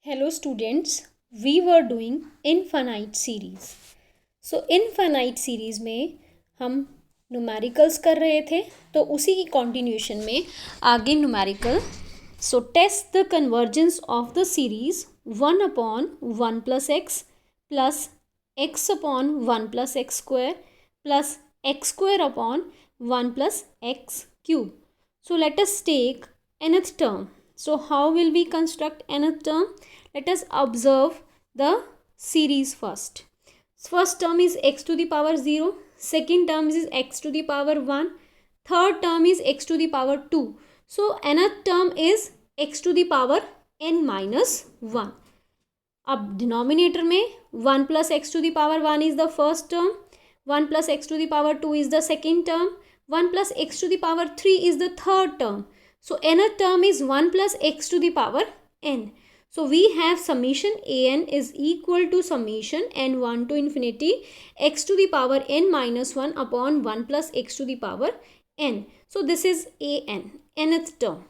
Hello students, we were doing infinite series. So infinite series में हम numericals कर रहे थे, तो उसी की continuation में आगे numerical. So test the convergence of the series 1 upon 1 plus x upon 1 plus x square plus x square upon 1 plus x cube. So let us take nth term. So how will we construct nth term? Let us observe the series first. First term is x to the power 0. Second term is x to the power 1. Third term is x to the power 2. So nth term is x to the power n minus 1. अब denominator में 1 plus x to the power 1 is the first term, 1 plus x to the power 2 is the second term, 1 plus x to the power 3 is the third term. So nth term is 1 plus x to the power n. So we have summation an is equal to summation n1 to infinity x to the power n minus 1 upon 1 plus x to the power n. So this is an, nth term.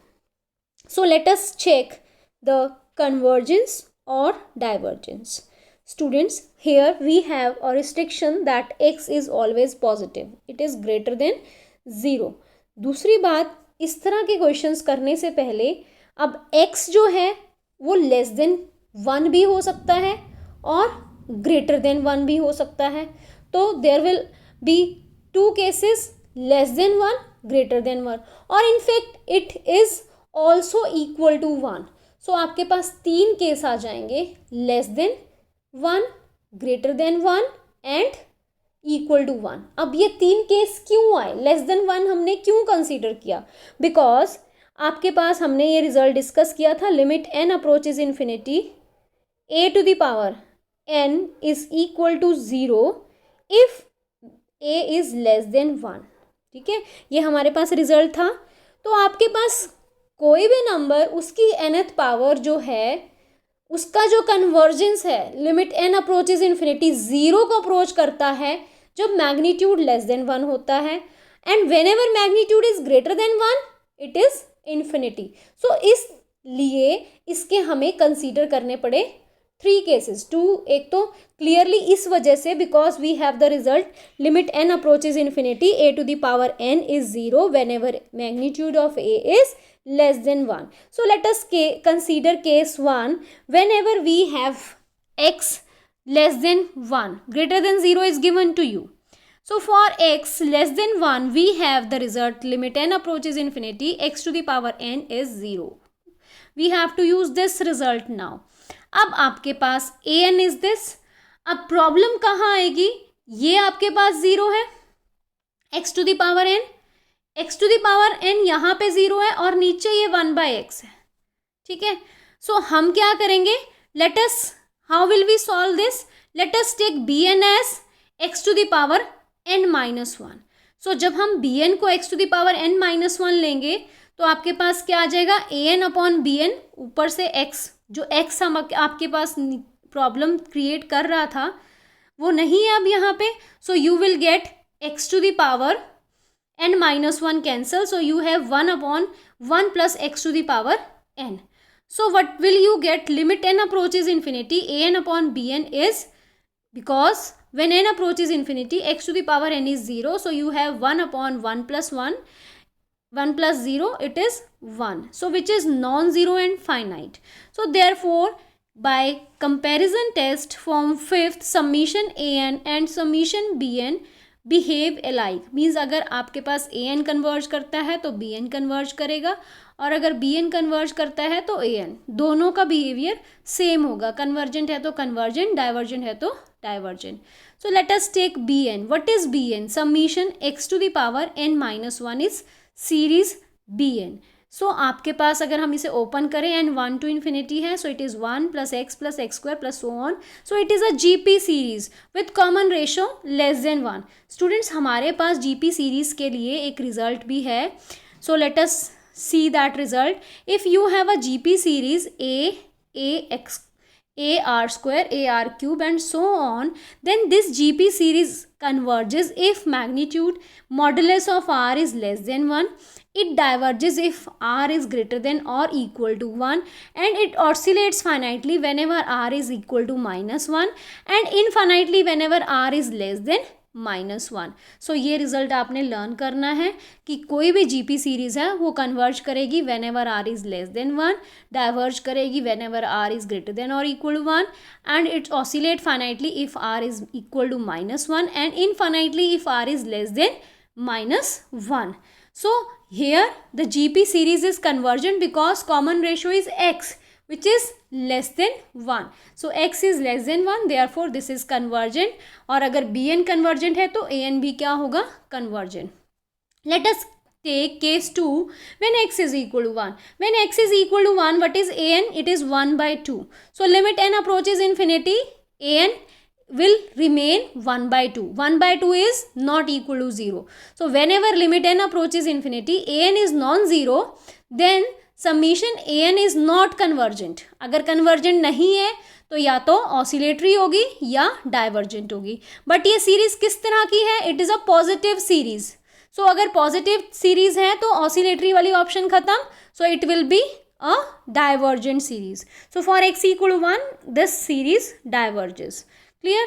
So let us check the convergence or divergence. Students, here we have a restriction that x is always positive. It is greater than 0. दूसरी बात, इस तरह के questions करने से पहले अब x जो है वो लेस देन 1 भी हो सकता है और ग्रेटर देन 1 भी हो सकता है. तो there will be two cases, less than 1, greater than 1, और in fact it is also equal to 1. So आपके पास 3 केस आ जाएंगे, less than 1, greater than 1 and equal to 1. अब ये 3 केस क्यों आए, लेस देन 1 हमने क्यों कंसीडर किया? बिकॉज आपके पास हमने ये रिजल्ट डिस्कस किया था, limit n approaches infinity a to the power n is equal to 0 if a is less than 1. ठीक है, ये हमारे पास रिजल्ट था. तो आपके पास कोई भी नंबर उसकी nth पावर जो है उसका जो कन्वर्जेंस है, लिमिट n अप्रोचेज इन्फिनिटी 0 को अप्रोच करता है जब मैग्नीट्यूड लेस देन 1 होता है, and whenever magnitude is greater than 1 it is infinity. So इसलिए इसके हमें कंसीडर करने पड़े 3 केसेस. एक तो क्लियरली इस वजह से because we have the result limit n approaches infinity a to the power n is 0 whenever magnitude of a is less than 1. So let us consider case 1 whenever we have x less than 1, greater than 0 is given to you. So for x less than 1 we have the result limit n approaches infinity x to the power n is 0. We have to use this result now. अब आपके पास an is this. अब problem कहाँ आएगी? ये आपके पास 0 है, x to the power n, x to the power n यहाँ पे 0 है और नीचे ये 1/x है. ठीक है, सो हम क्या करेंगे, let us, how will we solve this? Let us take bn as x to the power n minus 1. So जब हम bn को x to the power n minus 1 लेंगे तो आपके पास क्या आ जाएगा, an अपॉन bn, ऊपर से x, जो x हम आपके पास प्रॉब्लम क्रिएट कर रहा था वो नहीं है अब यहाँ पे. So you will get x to the power n minus 1 cancel, so you have 1 upon 1 plus x to the power n. So what will you get? Limit n approaches infinity an upon bn is, because when n approaches infinity x to the power n is 0, so you have 1 upon 1 plus 1, 1 plus 0, it is 1. So which is non-zero and finite. So therefore by comparison test from 5th summation an and summation bn behave alike, means अगर आपके पास an converge करता है तो bn converge करेगा, और अगर bn converge करता है तो an, दोनों का बिहेवियर सेम होगा. कन्वर्जेंट है तो कन्वर्जेंट, डाइवर्जेंट है तो divergent. So let us take bn. What is bn? Summation x to the power n minus 1 is series bn. So आपके पास अगर हम इसे ओपन करें एंड 1 टू इन्फिनिटी है, so it is 1 plus x square plus so on. So it is a GP series with common ratio less than 1. Students, हमारे पास GP series के लिए एक रिजल्ट भी है. सो let us see that result. If you have a GP series a x AR square, AR cube and so on, then this GP series converges if magnitude modulus of R is less than 1. It diverges if R is greater than or equal to 1, and it oscillates finitely whenever R is equal to -1 and infinitely whenever R is less than -1. सो ये result आपने learn करना है कि कोई भी GP series है वो converge करेगी whenever r is less than 1, diverge करेगी whenever r is greater than और equal to 1, and it's oscillate finitely if r is equal to -1 and infinitely if r is less than -1. So here the GP series is convergent because common ratio is x, which is less than 1. So x is less than 1, therefore this is convergent. और अगर bn convergent है तो an भी क्या होगा? Convergent. Let us take case 2 when x is equal to 1. When x is equal to 1, what is an? It is 1 by 2. So limit n approaches infinity, an will remain 1 by 2. 1 by 2 is not equal to 0. So whenever limit n approaches infinity, an is non-zero, then summation an is not convergent. अगर convergent नहीं है तो या तो oscillatory होगी या divergent होगी. But ये सीरीज किस तरह की है? It is a positive series. So अगर पॉजिटिव सीरीज है तो ऑसिलेटरी वाली ऑप्शन खत्म. So it will be a divergent series. So for x equal to 1, this series diverges. Clear?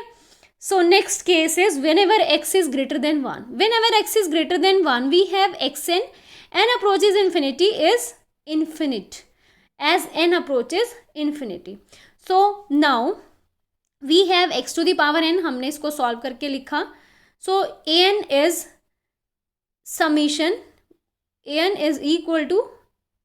So next case is whenever x is greater than 1. Whenever x is greater than 1, we have xn. n approaches infinity is infinite as n approaches infinity. So now we have x to the power n. हमने इसको solve करके लिखा. So an is summation an is equal to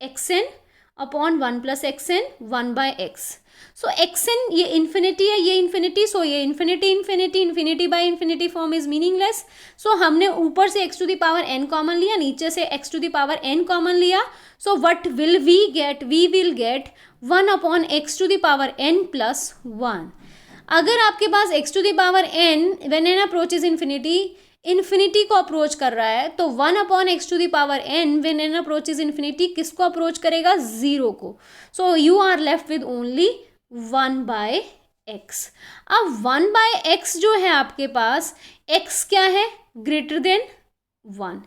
xn upon 1 plus xn 1 by x. So xn ये infinity है, ये infinity, so ये infinity infinity infinity by infinity form is meaningless. So हमने ऊपर से x to the power n common लिया, नीचे से x to the power n common लिया. So what will we get? We will get 1 upon x to the power n plus 1. अगर आपके पास x to the power n when n approaches infinity infinity को approach कर रहा है तो 1 upon x to the power n when n approaches infinity किसको approach करेगा? 0 को. So you are left with only 1 by x. अब 1 बाय एक्स जो है आपके पास, x क्या है? Greater than 1.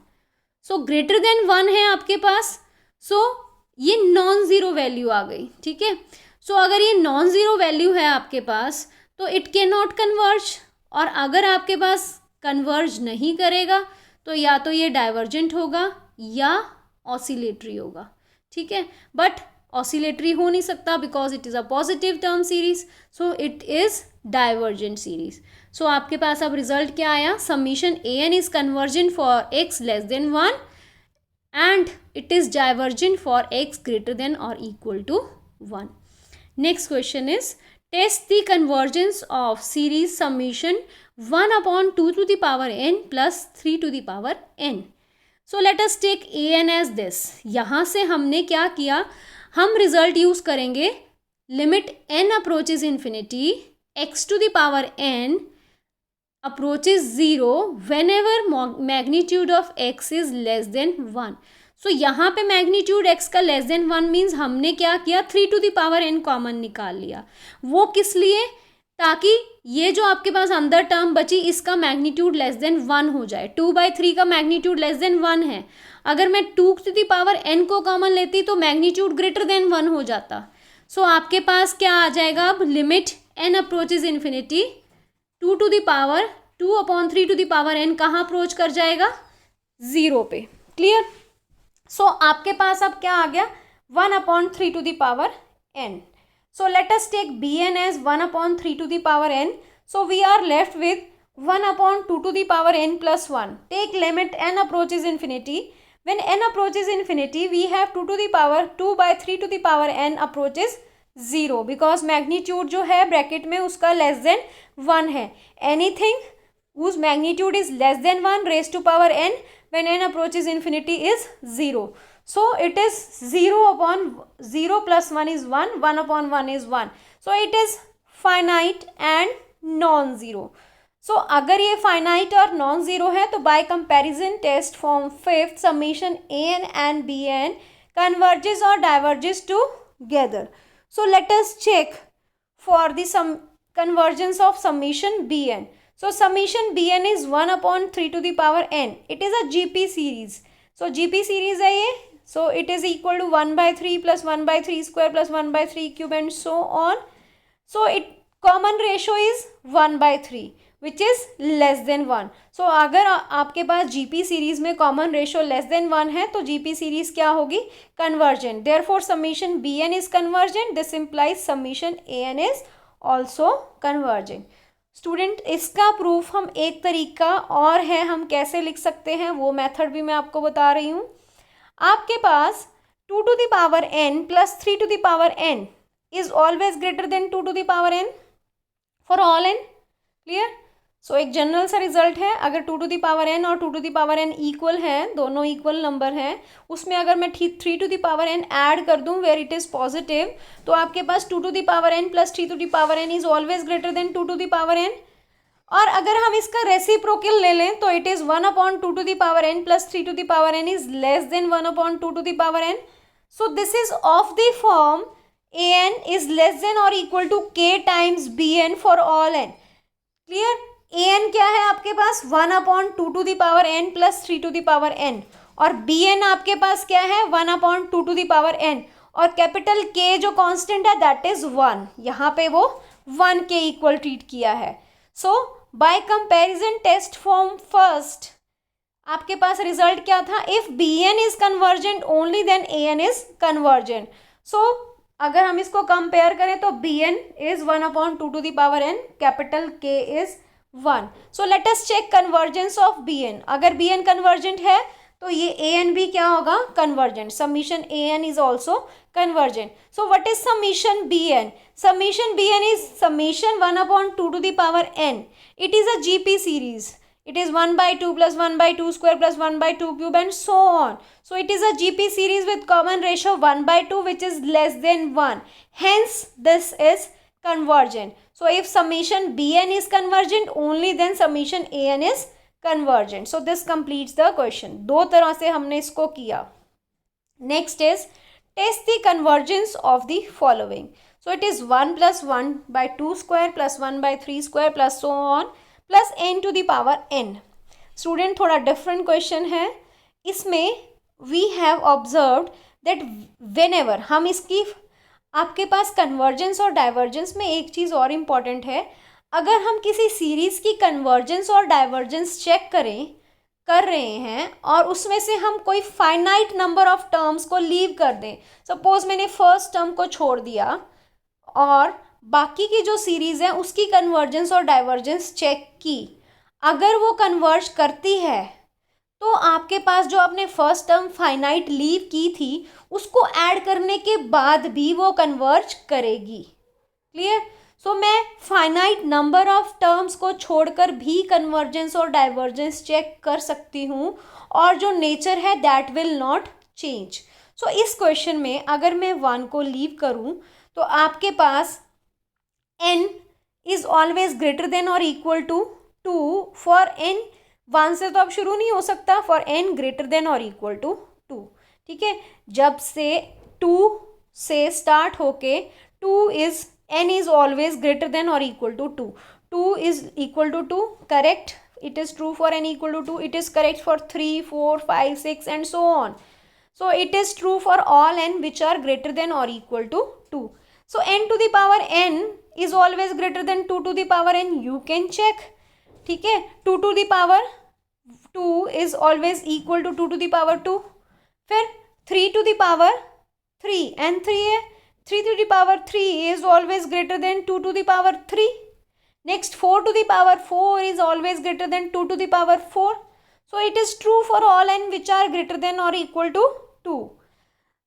So greater than 1 है आपके पास. सो ये नॉन ज़ीरो वैल्यू आ गई. ठीक है. सो अगर ये नॉन ज़ीरो वैल्यू है आपके पास तो इट कैन नॉट कन्वर्ज. और अगर आपके पास कन्वर्ज नहीं करेगा तो या तो ये डाइवर्जेंट होगा या ऑसिलेटरी होगा. ठीक है. बट ऑसिलेटरी हो नहीं सकता because it is a positive term series. So it is divergent series. So आपके पास अब रिजल्ट क्या आया? Summation a n is convergent for x less than 1 and it is divergent for x greater than और equal to 1. Next question is test the convergence of series summation 1 upon 2 to the power n plus 3 to the power n. So let us take an as this. यहाँ से हमने क्या किया? हम result use करेंगे limit n approaches infinity x to the power n approaches 0 whenever magnitude of x is less than 1. So यहाँ पे magnitude x का लेस देन 1 मीन्स हमने क्या किया? 3 to the power n common निकाल लिया. वो किस लिए? ताकि ये जो आपके पास अंदर टर्म बची इसका मैग्नीट्यूड लेस देन 1 हो जाए. 2/3 का मैग्नीट्यूड लेस देन 1 है. अगर मैं 2 टू द पावर n को कॉमन लेती तो मैग्नीट्यूड ग्रेटर देन 1 हो जाता. सो आपके पास क्या आ जाएगा? अब limit n approaches infinity 2 to the power 2 upon 3 to the power n कहाँ अप्रोच कर जाएगा? 0 पे. क्लियर. सो आपके पास अब क्या आ गया? 1 upon 3 to the power n. So let us take bn as 1 upon 3 to the power n. So we are left with 1 upon 2 to the power n plus 1. Take limit n approaches infinity. When n approaches infinity, we have 2 to the power 2 by 3 to the power n approaches 0. Because magnitude जो है bracket में उसका less than 1 है. Anything whose magnitude is less than 1 raised to power n when n approaches infinity is 0. So it is 0 upon 0 plus 1 is 1, 1 upon 1 is 1. So it is finite and non-zero. So अगर ये finite और non-zero है तो by comparison test form 5th summation an and bn converges or diverges together. So let us check for the convergence of summation bn. So summation bn is 1/3 to the power n. It is a GP series. So GP series है ये. So it is equal to 1/3 plus 1/3 square plus 1/3 cube and so on. So it common ratio is 1/3 which is less than 1. So अगर आपके पास GP series में common ratio less than 1 है तो GP series क्या होगी? Convergent. Therefore summation BN is convergent. This implies summation AN is also convergent. Student, इसका proof हम एक तरीका और है, हम कैसे लिख सकते हैं वो मेथड भी मैं आपको बता रही हूँ. आपके पास 2 to the power n plus 3 to the power n is always greater than 2 to the power n for all n. Clear? So एक जनरल सा रिजल्ट है, अगर 2 to the power n और 2 to the power n equal हैं, दोनों equal number हैं, उसमें अगर मैं 3 to the power n add कर दूं वेयर इट इज़ पॉजिटिव, तो आपके पास 2 to the power n plus 3 to the power n is always greater than 2 to the power n. और अगर हम इसका रेसिप्रोकल ले लें तो it is 1/2 to the power n plus 3 to the power n is less than 1/2 to the power n. So this is of the form an is less than or equal to k times bn for all n. Clear? an क्या है आपके पास? 1/2 to the power n plus 3 to the power n. और bn आपके पास क्या है? 1/2 to the power n. और capital k जो constant है दैट इज 1. यहाँ पे वो 1 के इक्वल ट्रीट किया है. So by comparison test form first आपके पास रिजल्ट क्या था? If bn is convergent only then an is convergent. So अगर हम इसको कंपेयर करें तो bn is 1/2 to the power n, capital k is 1. So let us check convergence of bn. अगर bn कन्वर्जेंट है तो ये an भी क्या होगा? Convergent. Summation an is also convergent. So what is summation bn? Summation bn is summation 1/2 to the power n. It is a GP series. It is 1/2 plus 1/2 square plus 1/2 cube and so on. So it is a GP series with common ratio 1/2 which is less than 1. Hence this is convergent. So if summation bn is convergent only then summation an is convergent. So this completes the question. दो तरह से हमने इसको किया. Next is test the convergence of the following. So it is 1 plus 1/2 square plus 1/3 square plus so on plus n to the power n. Student, थोड़ा different question है. इसमें we have observed that whenever हम इसकी आपके पास convergence और divergence में एक चीज़ और इम्पॉर्टेंट है. अगर हम किसी सीरीज़ की कन्वर्जेंस और डाइवर्जेंस चेक कर रहे हैं और उसमें से हम कोई फाइनाइट नंबर ऑफ टर्म्स को लीव कर दें, सपोज मैंने फर्स्ट टर्म को छोड़ दिया और बाकी की जो सीरीज़ है उसकी कन्वर्जेंस और डाइवर्जेंस चेक की, अगर वो कन्वर्ज करती है तो आपके पास जो आपने फर्स्ट टर्म फाइनाइट लीव की थी उसको ऐड करने के बाद भी वो कन्वर्ज करेगी. क्लियर? सो मैं फाइनाइट नंबर ऑफ टर्म्स को छोड़कर भी कन्वर्जेंस और डाइवर्जेंस चेक कर सकती हूँ और जो नेचर है दैट विल नॉट चेंज. सो इस क्वेश्चन में अगर मैं 1 को लीव करूँ तो आपके पास n is always greater than और इक्वल टू 2 फॉर n. 1 से तो अब शुरू नहीं हो सकता. फॉर n ग्रेटर देन और इक्वल टू 2. ठीक है? जब से 2 से स्टार्ट होके 2 is n is always greater than और equal to 2. 2 is equal to 2. Correct? It is true for n equal to 2. It is correct for 3, 4, 5, 6 and so on. So it is true for all n which are greater than or equal to 2. So n to the power n is always greater than 2 to the power n. You can check. ठीक है? 2 to the power 2 is always equal to 2 to the power 2. फिर 3 to the power 3 and 3 है. 3 to the power 3 is always greater than 2 to the power 3. Next 4 to the power 4 is always greater than 2 to the power 4. So it is true for all n which are greater than or equal to 2.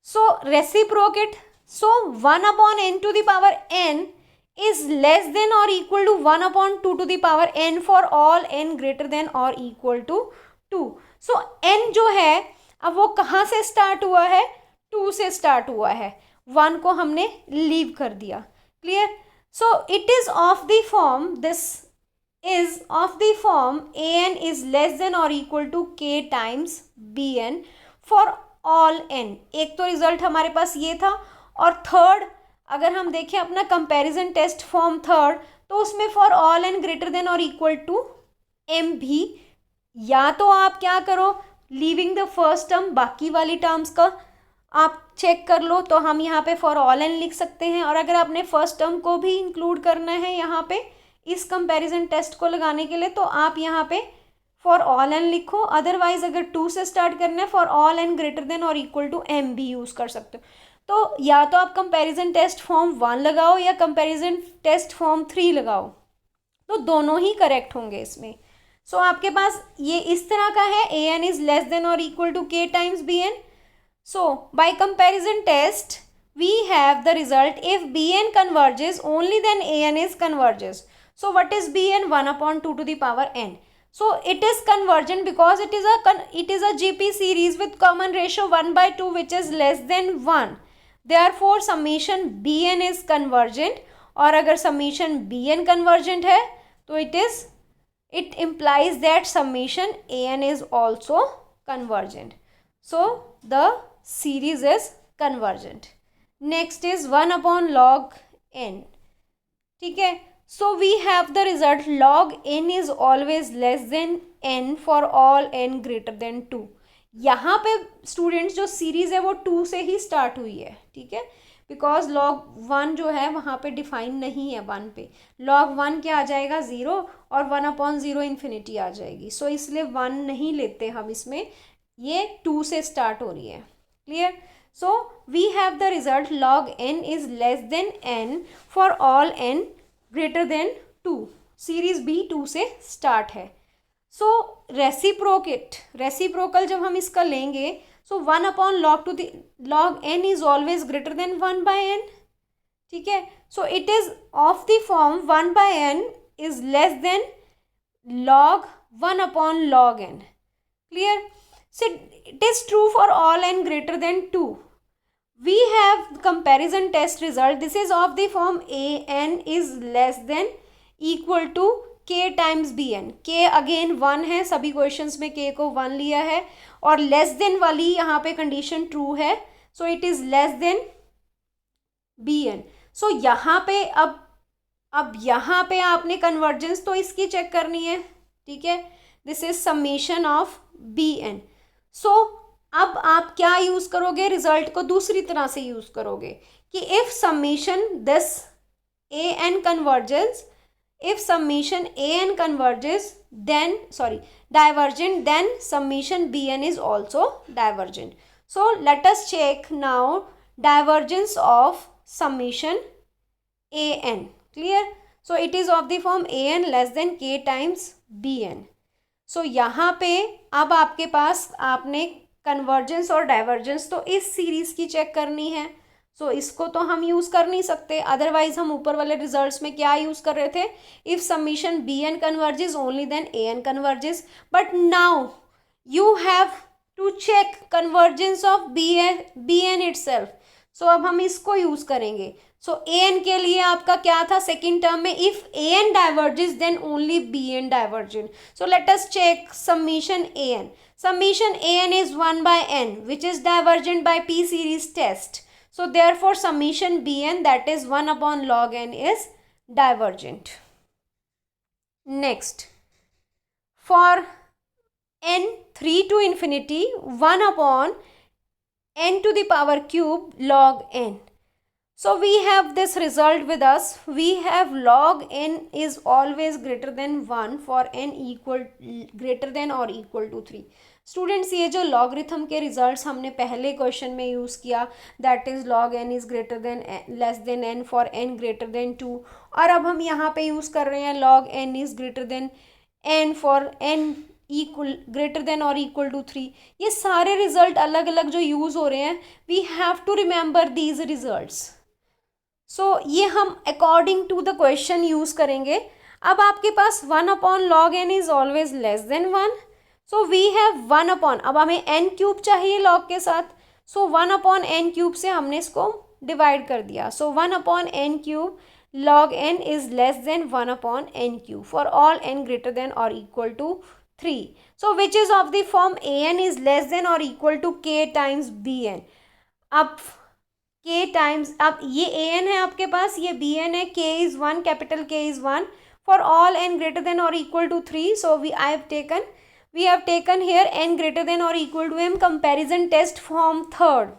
So reciprocate. So 1/n to the power n is less than or equal to 1/2 to the power n for all n greater than or equal to 2. So n जो है अब वो कहाँ से start हुआ है? 2 से start हुआ है. 1 को हमने लीव कर दिया. Clear? So it is of the form, this is of the form an is less than or equal to k times bn for all n. एक तो रिजल्ट हमारे पास ये था. और थर्ड अगर हम देखें अपना कंपैरिजन टेस्ट फॉर्म थर्ड, तो उसमें for all n greater than और इक्वल टू एम भी, या तो आप क्या करो, लीविंग द फर्स्ट टर्म, बाकी वाली टर्म्स का आप चेक कर लो, तो हम यहाँ पे फॉर ऑल एन लिख सकते हैं। और अगर आपने फर्स्ट टर्म को भी इंक्लूड करना है यहाँ पे इस कंपैरिजन टेस्ट को लगाने के लिए, तो आप यहाँ पे फॉर ऑल एन लिखो। अदरवाइज अगर 2 से स्टार्ट करना है, for all n greater than और इक्वल टू एम भी यूज़ कर सकते हो। तो या तो आप कंपैरिजन टेस्ट फॉर्म 1 लगाओ या कंपैरिजन टेस्ट फॉर्म 3 लगाओ, तो दोनों ही करेक्ट होंगे इसमें। सो आपके पास ये इस तरह का है, a n is less than और equal to k times b n. So, by comparison test, we have the result if Bn converges, only then An is converges. So, what is Bn? 1 upon 2 to the power n. So, it is convergent because it is a GP series with common ratio 1 by 2 which is less than 1. Therefore, summation Bn is convergent. और अगर summation Bn convergent है, तो it implies that summation An is also convergent. So, the series is convergent. Next is 1 upon log n. ठीक है, so we have the result log n is always less than n for all n greater than 2. यहाँ पे students जो series है वो 2 से ही start हुई है, ठीक है, बिकॉज log 1 जो है वहाँ पे डिफाइन नहीं है 1 पे। log 1 क्या आ जाएगा 0 और 1 अपॉन 0 इन्फिनिटी आ जाएगी। सो इसलिए 1 नहीं लेते हम इसमें, ये 2 से स्टार्ट हो रही है। Clear? So we have the result log n is less than n for all n greater than 2। Series भी 2 से स्टार्ट है। सो रेसिप्रोकल जब हम इसका लेंगे, so 1 upon log n is always greater than 1 by n। ठीक है, so it is of the form 1 by n is less than log 1 upon log n। Clear? So it is true for all n greater than 2. We have comparison test result. This is of the form a n is less than equal to k times b n. k again 1 है, सभी questions में k को 1 लिया है, और less than वाली यहाँ पे कंडीशन ट्रू है, so it is less than b n. So यहाँ पे अब यहाँ पे आपने कन्वर्जेंस तो इसकी चेक करनी है, ठीक है, this is summation of b n. So अब आप क्या यूज करोगे, रिजल्ट को दूसरी तरह से यूज करोगे कि if summation this a n convergence, if summation a n converges then divergent, then summation bn is also divergent. So let us check now divergence of summation an. Clear? So it is of the form an less than k times bn. So यहाँ पे अब आपके पास आपने convergence और divergence तो इस series की check करनी है, सो इसको तो हम यूज़ कर नहीं सकते, अदरवाइज हम ऊपर वाले रिजल्ट्स में क्या यूज़ कर रहे थे, if summation b n converges only then a n converges, but now you have to check convergence of b n itself. So अब हम इसको यूज़ करेंगे। सो ए एन के लिए आपका क्या था सेकेंड टर्म में, if a n diverges then only b n divergent. So let us check summation a n. Summation an is 1 by n which is divergent by p series test. So therefore summation bn, that is 1 upon log n, is divergent. Next, for n 3 to infinity 1 upon n to the power cube log n. So we have this result with us. We have log n is always greater than 1 for n equal greater than or equal to 3. Students ये जो logarithm के results हमने पहले question में use किया, that is log n is greater than less than n for n greater than 2, और अब हम यहाँ पे यूज़ कर रहे हैं log n is greater than n for n equal greater than और इक्वल टू 3. ये सारे रिजल्ट अलग अलग जो यूज़ हो रहे हैं, we have to remember these results. So ये हम according to the question use करेंगे. अब आपके पास 1 upon log n is always less than 1. So we have 1 upon, अब हमें n क्यूब चाहिए लॉग के साथ, सो 1 अपॉन n क्यूब से हमने इसको डिवाइड कर दिया. So 1 upon n cube log n is less than 1 upon n cube for all n greater than और equal to 3. So which is of the form an is less than और equal to k times bn. अब k times, अब ये an है आपके पास, ये bn है, k is 1, capital K is 1 for all n greater than or equal to 3. So we have taken here n greater than or equal to m, comparison test form third.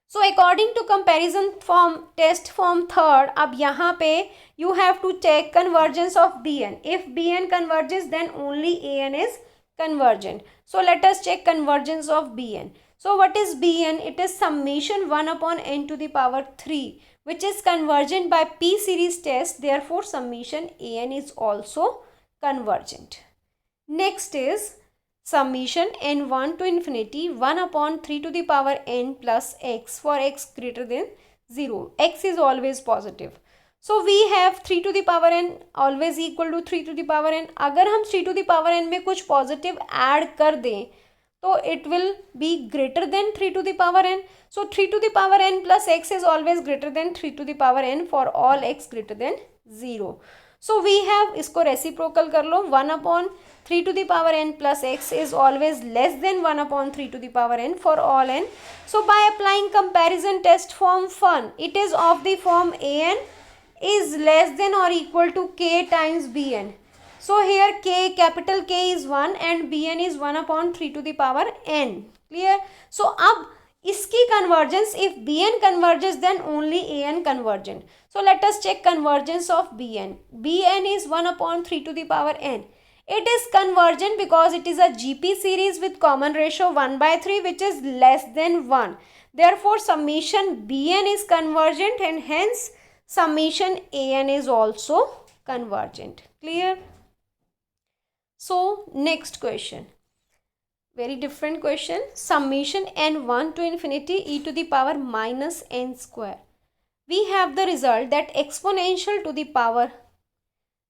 So according to comparison form test form third, अब यहाँ पे you have to check convergence of bn. If bn converges, then only an is convergent. So let us check convergence of bn. So what is bn? It is summation 1 upon n to the power 3, which is convergent by p series test. Therefore summation an is also convergent. Next is summation n1 to infinity 1 upon 3 to the power n plus x for x greater than 0. X is always positive. So we have 3 to the power n always equal to 3 to the power n. अगर हम 3 to the power n में कुछ positive add कर दें तो it will be greater than 3 to the power n. So 3 to the power n plus x is always greater than 3 to the power n for all x greater than 0. So we have, इसको reciprocal कर लो, 1 upon 3 to the power n plus x is always less than 1 upon 3 to the power n for all n. So by applying comparison test form 1, it is of the form an is less than or equal to k times bn. So here k, capital K is 1 and bn is 1 upon 3 to the power n. Clear? So अब इसकी convergence, if bn converges, then only an convergent. So let us check convergence of bn. bn is 1 upon 3 to the power n. It is convergent because it is a GP series with common ratio 1 by 3, which is less than 1. Therefore summation bn is convergent and hence summation an is also convergent. Clear? So next question, very different question. Summation n1 to infinity e to the power minus n square. We have the result that exponential to the power,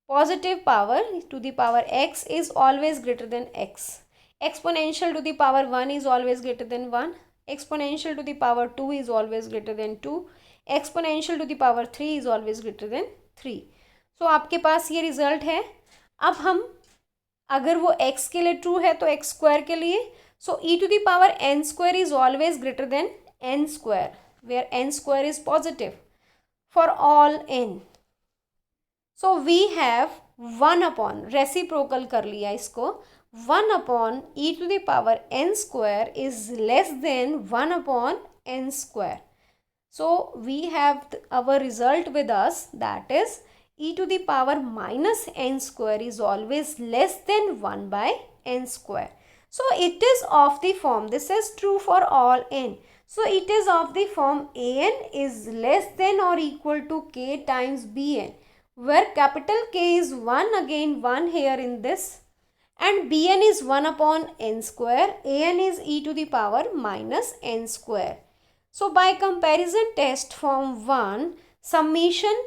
positive power to the power x is always greater than x. Exponential to the power 1 is always greater than 1. Exponential to the power 2 is always greater than 2. Exponential to the power 3 is always greater than 3. So आपके पास ये result है. अब हम अगर वो x के लिए true है तो x स्क्वायर के लिए, so e to the power n square is always greater than n square, where n square is positive for all n. So we have 1 upon, reciprocal कर लिया इसको, 1 upon e to the power n square is less than 1 upon n square. So we have our result with us, that is e to the power minus n square is always less than 1 by n square. So it is of the form, this is true for all n. So it is of the form an is less than or equal to k times bn, where capital K is 1, again 1 here in this, and bn is 1 upon n square, an is e to the power minus n square. So by comparison test form 1, summation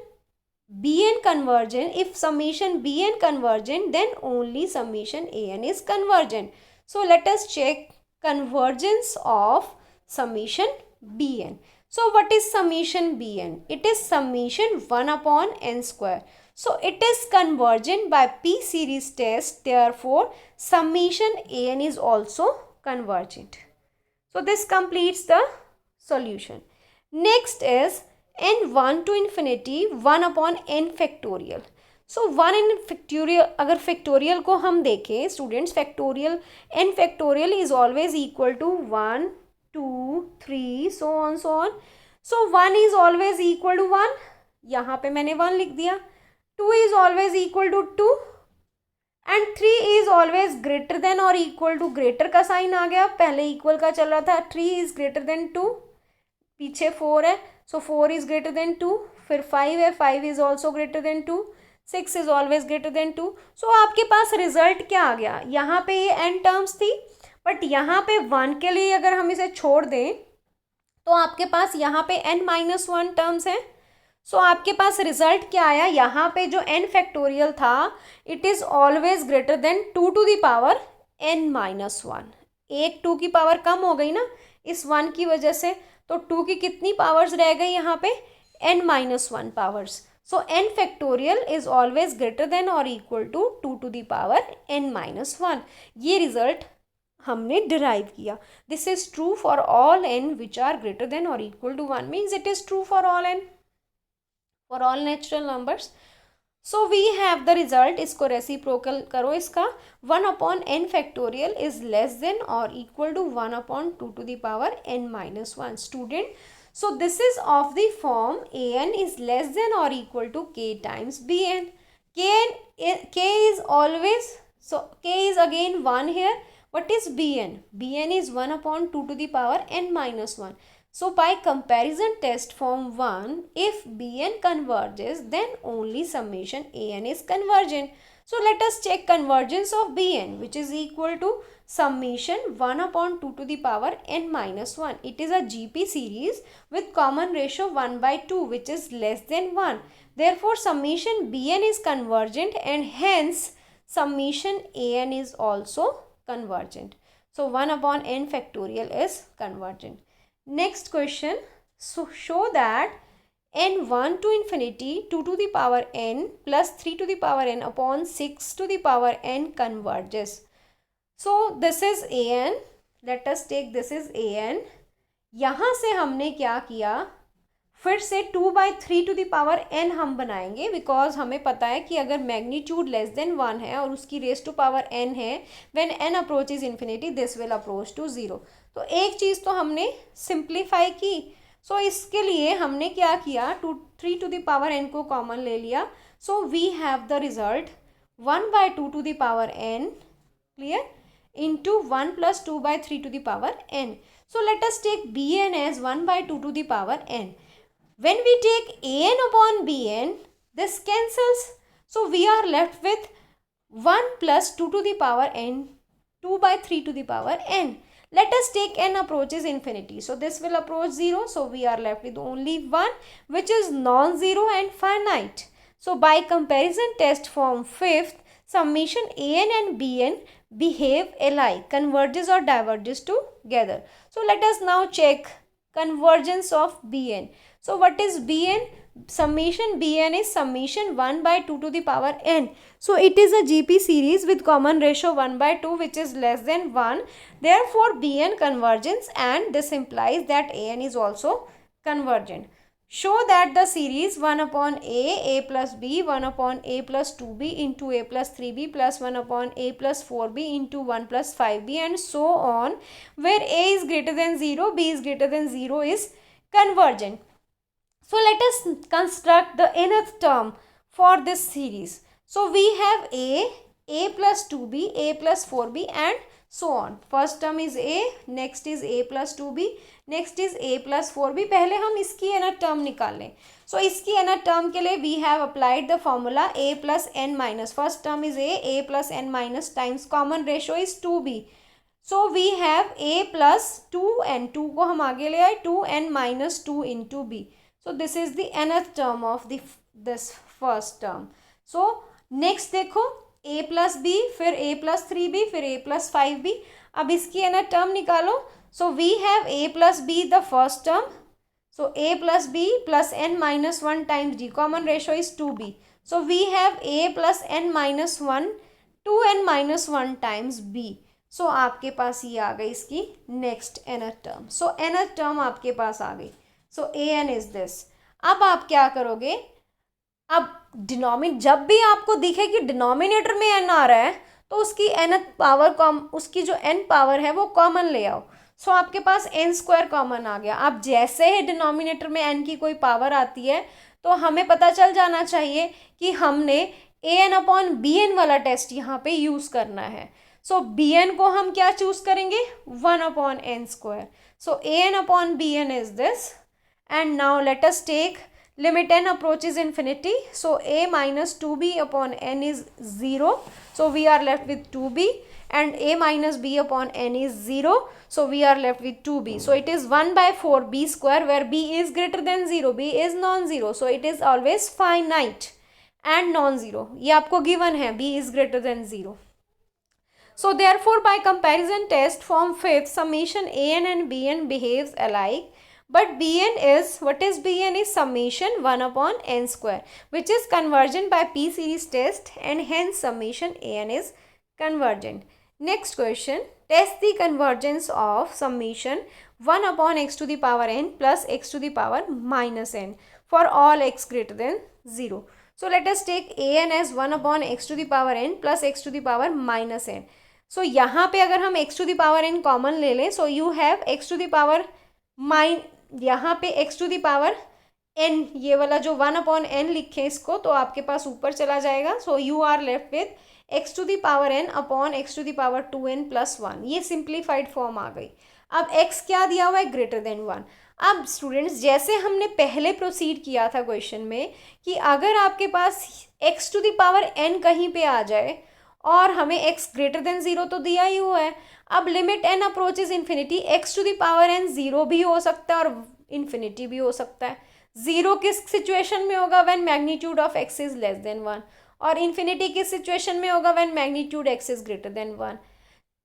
bn convergent, if summation bn convergent, then only summation an is convergent. So let us check convergence of summation bn. So what is summation bn? It is summation 1 upon n square. So it is convergent by p series test, therefore summation an is also convergent. So this completes the solution. Next is n1 to infinity 1 upon n factorial. So 1 in factorial, अगर factorial को हम देखें students, factorial n factorial is always equal to 1, 2, 3 so on so on. So 1 is always equal to 1, यहाँ पे मैंने 1 लिख दिया. 2 is always equal to 2 and 3 is always greater than or equal to, greater का sign आ गया, पहले equal का चल रहा था. 3 is greater than 2, पीछे 4 है, सो 4 इज ग्रेटर देन 2, फिर 5 है, 5 is also greater than 2, 6 is always greater than 2. सो आपके पास रिजल्ट क्या आ गया, यहाँ पे ये n टर्म्स थी, बट यहाँ पे 1 के लिए अगर हम इसे छोड़ दें तो आपके पास यहाँ पे n-1 टर्म्स हैं. सो आपके पास रिजल्ट क्या आया, यहाँ पे जो n फैक्टोरियल था it is always greater than 2 to the power n-1. एक 2 की पावर कम हो गई ना इस 1 की वजह से, तो 2 की कितनी पावर्स रह गई यहाँ पे, n-1 powers. So n factorial is always greater than और equal to 2 to the power n-1. ये रिजल्ट हमने डिराइव किया. This is true for all n which are greater than और equal to 1 means it is true for all n, for all natural numbers. So we have the result. इसको reciprocal करो इसका. 1/n factorial is less than और equal to 1/2 to the power n minus 1. Student, so this is of the form an is less than or equal to k times bn. K is always, so k is again 1 here. What is bn? Bn is 1/2 to the power n minus 1. So by comparison test form 1, if bn converges, then only summation an is convergent. So let us check convergence of bn, which is equal to summation 1/2 to the power n minus 1. It is a GP series with common ratio 1/2, which is less than 1. Therefore summation bn is convergent and hence summation an is also convergent. So 1/n factorial is convergent. Next question. So show that n1 to infinity 2 to the power n plus 3 to the power n upon 6 to the power n converges. So this is an. Let us take this is an. यहाँ से हमने क्या किया, फिर से 2/3 to the power n हम बनाएंगे, because हमें पता है कि अगर मैग्नीट्यूड लेस देन 1 है और उसकी रेस टू पावर n है, when n approaches infinity this will approach to 0. तो एक चीज़ तो हमने सिंप्लीफाई की. सो इसके लिए हमने क्या किया, 3 to the power n को कॉमन ले लिया. So we have the result 1/2 to the power n, clear, into 1 plus 2/3 to the power n. So let us take bn as 1/2 to the power n. When we take an upon bn, this cancels. So we are left with 1 plus 2 to the power n, 2/3 to the power n. Let us take n approaches infinity. So this will approach 0. So we are left with only 1, which is non-zero and finite. So by comparison test form 5th, summation an and bn behave alike, converges or diverges together. So let us now check convergence of bn. So what is bn? Summation bn is summation 1/2 to the power n. So it is a GP series with common ratio 1/2, which is less than 1. Therefore bn convergence, and this implies that an is also convergent. Show that the series 1/a plus b, 1/a plus 2b into a plus 3b plus 1/a plus 4b into 1 plus 5b and so on, where a is greater than 0, b is greater than 0 is convergent. So let us construct the nth term for this series. So we have a plus 2b, a plus 4b and so on. First term is a, next is a plus 2b, next is a plus 4b. पहले हम इसकी nth term निकाल लें. So इसकी nth term के लिए we have applied the formula a plus n minus. First term is a plus n minus times common ratio is 2b. So we have a plus 2n, 2 को हम आगे ले आए, 2n minus 2 into b. So this is the nth term of this first term. So next देखो a plus b, फिर a plus 3b, फिर a plus 5b. अब इसकी nth term निकालो. So we have a plus b the first term. So a plus b plus n minus 1 times d. Common ratio is 2b. So we have a plus n minus 1, 2n minus 1 times b. So आपके पास ये आ गई इसकी next nth term. So nth term आपके पास आ गई. So an is this. अब आप क्या करोगे, अब जब भी आपको दिखे कि डिनोमिनेटर में n आ रहा है तो उसकी n पावर उसकी जो n पावर है वो कॉमन ले आओ. सो आपके पास n² कॉमन आ गया. अब जैसे ही डिनोमिनेटर में n की कोई पावर आती है तो हमें पता चल जाना चाहिए कि हमने an/bn वाला टेस्ट यहाँ पे यूज़ करना है. सो bn को हम क्या चूज़ करेंगे, 1/n². So an/bn is this. And now let us take limit n approaches infinity. So a minus 2b upon n is 0. So we are left with 2b, and a minus b upon n is 0. So we are left with 2b. So it is 1/4b square, where b is greater than 0. b is non-zero. So it is always finite and non-zero. ये आपको given है, b is greater than 0. So therefore by comparison test form 5th, summation an and bn behaves alike. But bn is, what is bn is summation 1/n², which is convergent by p series test, and hence summation an is convergent. Next question, test the convergence of summation 1 upon x to the power n plus x to the power minus n for all x greater than 0. So let us take an as 1 upon x to the power n plus x to the power minus n. So यहाँ पे अगर हम x to the power n common ले लें, so you have x to the power यहाँ पे x to the power n, ये वाला जो 1 upon n लिखे इसको, तो आपके पास ऊपर चला जाएगा. So you are left with x to the power n upon x to the power 2n plus 1. ये सिंप्लीफाइड फॉर्म आ गई. अब x क्या दिया हुआ है, ग्रेटर देन 1. अब स्टूडेंट्स, जैसे हमने पहले प्रोसीड किया था क्वेश्चन में कि अगर आपके पास x to the power n कहीं पे आ जाए और हमें x ग्रेटर देन 0 तो दिया ही हुआ है. अब limit n approaches infinity, x to the power n 0 भी हो सकता है और इन्फिनिटी भी हो सकता है. 0 किस सिचुएशन में होगा, when magnitude of x is less than 1, और इन्फिनिटी किस सिचुएशन में होगा, when magnitude x is greater than 1.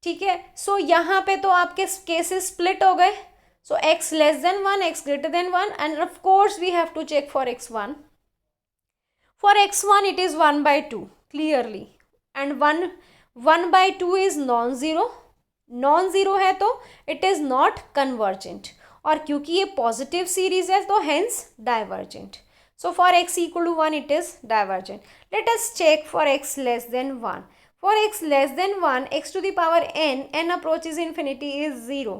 ठीक है. सो यहाँ पे तो आपके केसेस स्प्लिट हो गए. So x less than 1, x greater than 1, and of course we have to check for x1. For x1 it is 1/2 clearly, and 1/2 is non zero. Non zero है तो इट इज़ नॉट कन्वर्जेंट, और क्योंकि ये positive series है तो hence divergent. So for x equal to 1 it is divergent. Let us check for x less than 1. For x less than 1, x to the power n approaches infinity is 0.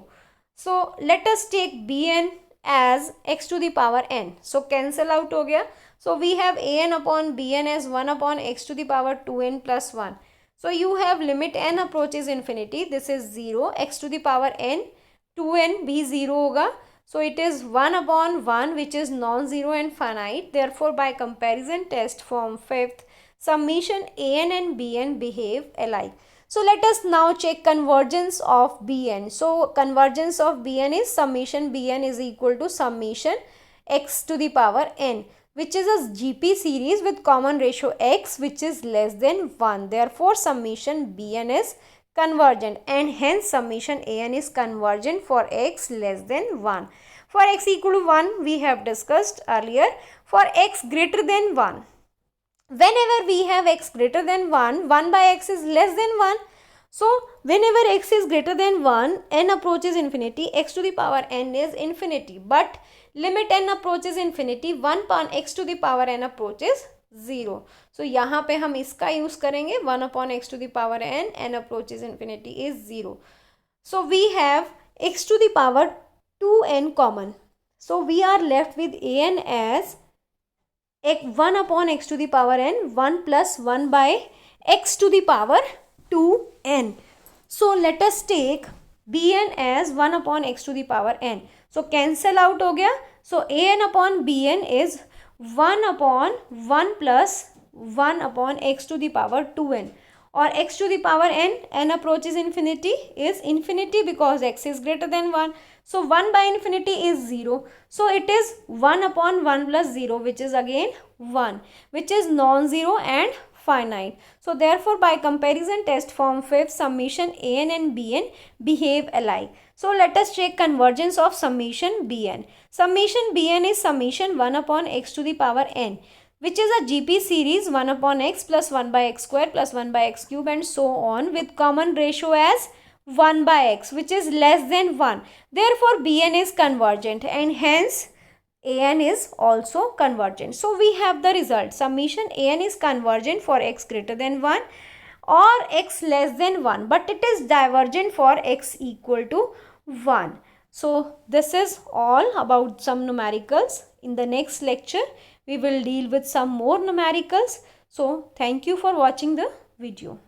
So let us take bn as x to the power n. So cancel out हो गया. So we have an upon bn as 1 upon x to the power 2n plus 1. So you have limit n approaches infinity. This is 0. X to the power n, 2n भी 0 होगा. So it is 1 upon 1 which is non-zero and finite. Therefore by comparison test form 5th, summation an and bn behave alike. So let us now check convergence of bn. So convergence of bn is summation bn is equal to summation x to the power n, which is a GP series with common ratio x which is less than 1. Therefore summation bn is convergent, and hence summation an is convergent for x less than 1. For x equal to 1 we have discussed earlier. For x greater than 1, whenever we have x greater than 1, 1 by x is less than 1. So whenever x is greater than 1, n approaches infinity, x to the power n is infinity, but limit n approaches infinity, 1 upon x to the power n approaches 0. So यहाँ पे हम इसका use करेंगे, 1 upon x to the power n approaches infinity is 0. So we have x to the power 2n common. So we are left with an as 1 upon x to the power n, 1 plus 1 by x to the power 2n. So let us take bn as 1 upon x to the power n. So cancel out हो गया. So an upon bn is 1 upon 1 plus 1 upon x to the power 2n, or x to the power n approaches infinity is infinity because x is greater than 1. So 1 by infinity is 0. So it is 1 upon 1 plus 0, which is again 1, which is non-zero and finite. So therefore by comparison test form 5th, summation an and bn behave alike. So let us check convergence of summation bn. Summation bn is summation 1 upon x to the power n, which is a GP series 1 upon x plus 1 by x square plus 1 by x cube and so on, with common ratio as 1 by x, which is less than 1. Therefore bn is convergent, and hence an is also convergent. So we have the result, summation an is convergent for x greater than 1 or x less than 1, but it is divergent for x equal to 1. So this is all about some numericals. In the next lecture we will deal with some more numericals. So thank you for watching the video.